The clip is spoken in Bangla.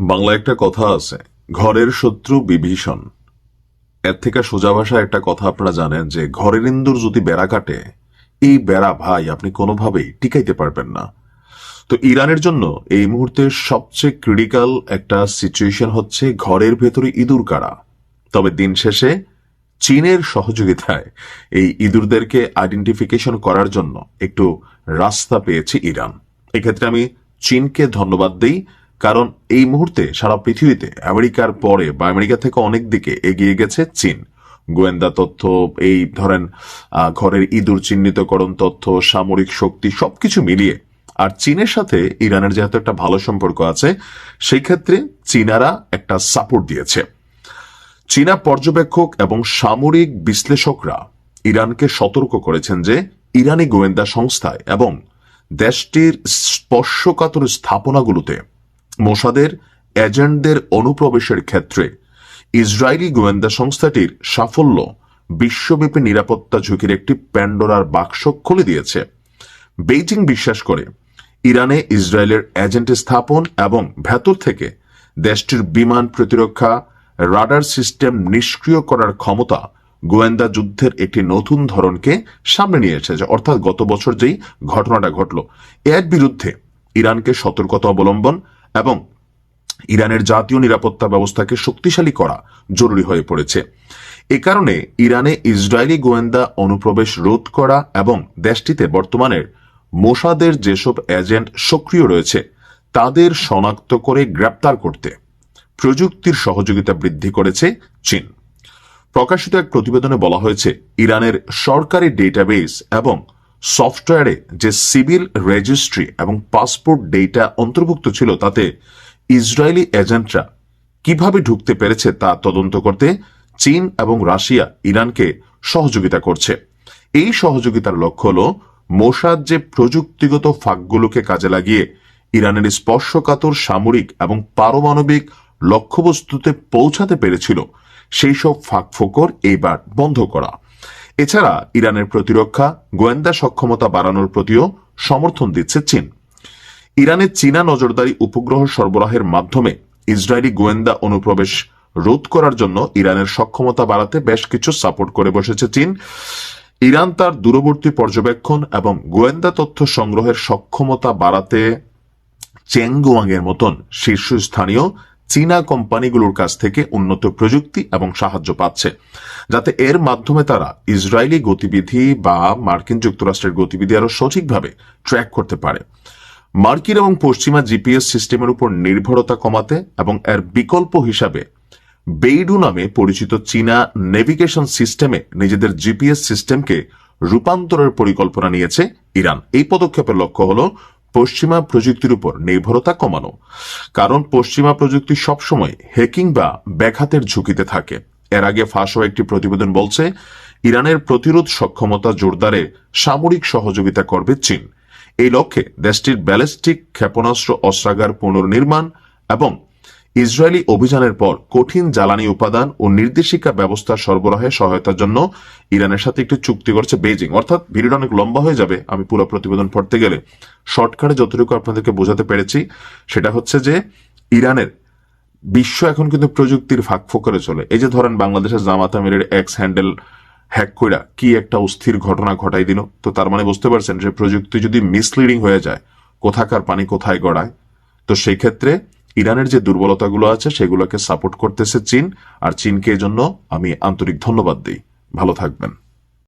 বাংলা একটা কথা আছে, ঘরের শত্রু বিভীষণ। এর থেকে সোজা ভাষায় একটা কথা আপনারা জানেন যে ঘরের ইন্দুর যদি বেড়া কাটে, এই বেড়া ভাই আপনি কোনোভাবেই টিকাইতে পারবেন না। তো ইরানের জন্য এই মুহূর্তে সবচেয়ে ক্রিটিক্যাল একটা সিচুয়েশন হচ্ছে ঘরের ভেতরে ইঁদুর কাড়া। তবে দিন শেষে চীনের সহযোগিতায় এই ইঁদুরদেরকে আইডেন্টিফিকেশন করার জন্য একটু রাস্তা পেয়েছে ইরান। এক্ষেত্রে আমি চীনকে ধন্যবাদ দিই, কারণ এই মুহূর্তে সারা পৃথিবীতে আমেরিকার পরে বা আমেরিকা থেকে অনেক দিকে এগিয়ে গেছে চীন। গোয়েন্দা তথ্য, এই ধরেন ঘরের ইঁদুর চিহ্নিতকরণ তথ্য, সামরিক শক্তি সবকিছু মিলিয়ে। আর চীনের সাথে ইরানের যেহেতু একটা ভালো সম্পর্ক আছে, সেই ক্ষেত্রে চীনারা একটা সাপোর্ট দিয়েছে। চীনা পর্যবেক্ষক এবং সামরিক বিশ্লেষকরা ইরানকে সতর্ক করেছেন যে ইরানি গোয়েন্দা সংস্থায় এবং দেশটির স্পর্শকাতর স্থাপনাগুলোতে মোসাদের এজেন্টদের অনুপ্রবেশের ক্ষেত্রে ইসরায়েলি গোয়েন্দা সংস্থাটির সাফল্য বিশ্বব্যাপী নিরাপত্তা ঝুঁকির একটি প্যান্ডোরার বাক্স খুলে দিয়েছে। বেইজিং বিশ্বাস করে ইরানে ইসরায়েলের এজেন্ট স্থাপন এবং ভেতর থেকে দেশটির বিমান প্রতিরক্ষা, রাডার সিস্টেম নিষ্ক্রিয় করার ক্ষমতা গোয়েন্দা যুদ্ধের একটি নতুন ধরনকে সামনে নিয়ে এসেছে। অর্থাৎ গত বছর যেই ঘটনাটা ঘটল, এর বিরুদ্ধে ইরানকে সতর্কতা অবলম্বন এবং ইরানের জাতীয় নিরাপত্তা ব্যবস্থাকে শক্তিশালী করা জরুরি হয়ে পড়েছে। এ কারণে ইরানে ইসরায়েলি গোয়েন্দা অনুপ্রবেশ রোধ করা এবং দেশটিতে বর্তমানের মোসাদের যেসব এজেন্ট সক্রিয় রয়েছে তাদের শনাক্ত করে গ্রেপ্তার করতে প্রযুক্তির সহযোগিতা বৃদ্ধি করেছে চীন। প্রকাশিত এক প্রতিবেদনে বলা হয়েছে, ইরানের সরকারি ডেটাবেস এবং সফটওয়্যারে যে সিভিল রেজিস্ট্রি এবং পাসপোর্ট ডেটা অন্তর্ভুক্ত ছিল, তাতে ইসরায়েলি এজেন্টরা কিভাবে ঢুকতে পেরেছে তা তদন্ত করতে চীন এবং রাশিয়া ইরানকে সহযোগিতা করছে। এই সহযোগিতার লক্ষ্য হল মোসাদ যে প্রযুক্তিগত ফাঁকগুলোকে কাজে লাগিয়ে ইরানের স্পর্শকাতর সামরিক এবং পারমাণবিক লক্ষ্যবস্তুতে পৌঁছাতে পেরেছিল, সেই সব ফাঁকফোকর এইবার বন্ধ করা। এছাড়া ইরানের প্রতিরক্ষা গোয়েন্দা সক্ষমতা বাড়ানোর প্রতিও সমর্থন দিচ্ছে চীন। ইরানের চীনা নজরদারি উপগ্রহ সরবরাহের মাধ্যমে ইসরায়েলি গোয়েন্দা অনুপ্রবেশ রোধ করার জন্য ইরানের সক্ষমতা বাড়াতে বেশ কিছু সাপোর্ট করে বসেছে চীন। ইরান তার দূরবর্তী পর্যবেক্ষণ এবং গোয়েন্দা তথ্য সংগ্রহের সক্ষমতা বাড়াতে চেংগুয়াং এর মতন শীর্ষস্থানীয় চীনা কোম্পানিগুলোর কাছ থেকে উন্নত প্রযুক্তি এবং সাহায্য পাচ্ছে, যাতে এর মাধ্যমে তারা ইসরায়েলি গতিবিধি বা মার্কিন যুক্তরাষ্ট্রের গতিবিধি আরো সঠিকভাবে ট্র্যাক করতে পারে। মার্কিন এবং পশ্চিমা জিপিএস সিস্টেমের উপর নির্ভরতা কমাতে এবং এর বিকল্প হিসাবে বেইডু নামে পরিচিত চীনা নেভিগেশন সিস্টেমে নিজেদের জিপিএস সিস্টেমকে রূপান্তরের পরিকল্পনা নিয়েছে ইরান। এই পদক্ষেপের লক্ষ্য হল পশ্চিমা প্রযুক্তির উপর নির্ভরতা কমানো, কারণ পশ্চিমা প্রযুক্তি সবসময় হ্যাকিং বা ব্যাঘাতের ঝুঁকিতে থাকে। এর আগে ফাঁস হওয়া একটি প্রতিবেদন বলছে, ইরানের প্রতিরোধ সক্ষমতা জোরদারে সামরিক সহযোগিতা করবে চীন। এই লক্ষ্যে দেশটির ব্যালিস্টিক ক্ষেপণাস্ত্র অস্ত্রাগার পুনর্নির্মাণ এবং ইসরায়েলি অভিযানের পর কঠিন জ্বালানি উপাদান ও নির্দেশিকা ব্যবস্থা সরবরাহে সহায়তার জন্য ইরানের সাথে একটি চুক্তি করছে বেইজিং। অর্থাৎ ভিডিওটা অনেক লম্বা হয়ে যাবে, আমি পুরো প্রতিবেদন পড়তে গেলে শর্টকাটে যতটুকু আপনাদেরকে বোঝাতে পেরেছি সেটা হচ্ছে যে ইরানের বিশ্ব এখন কিন্তু প্রযুক্তির ফাঁকফোকরে চলে। এই যে ধরেন বাংলাদেশের জামাত আমিরের এক্স হ্যান্ডেল হ্যাক কইরা কি একটা অস্থির ঘটনা ঘটাই দিল, তো তার মানে বুঝতে পারছেন যে প্রযুক্তি যদি মিসলিডিং হয়ে যায়, কোথাকার পানি কোথায় গড়ায়। তো সেই ক্ষেত্রে ইরানের যে দুর্বলতাগুলো আছে সেগুলোকে সাপোর্ট করতেছে চীন, আর চীনকে এজন্য আমি আন্তরিক ধন্যবাদ দিই। ভালো থাকবেন।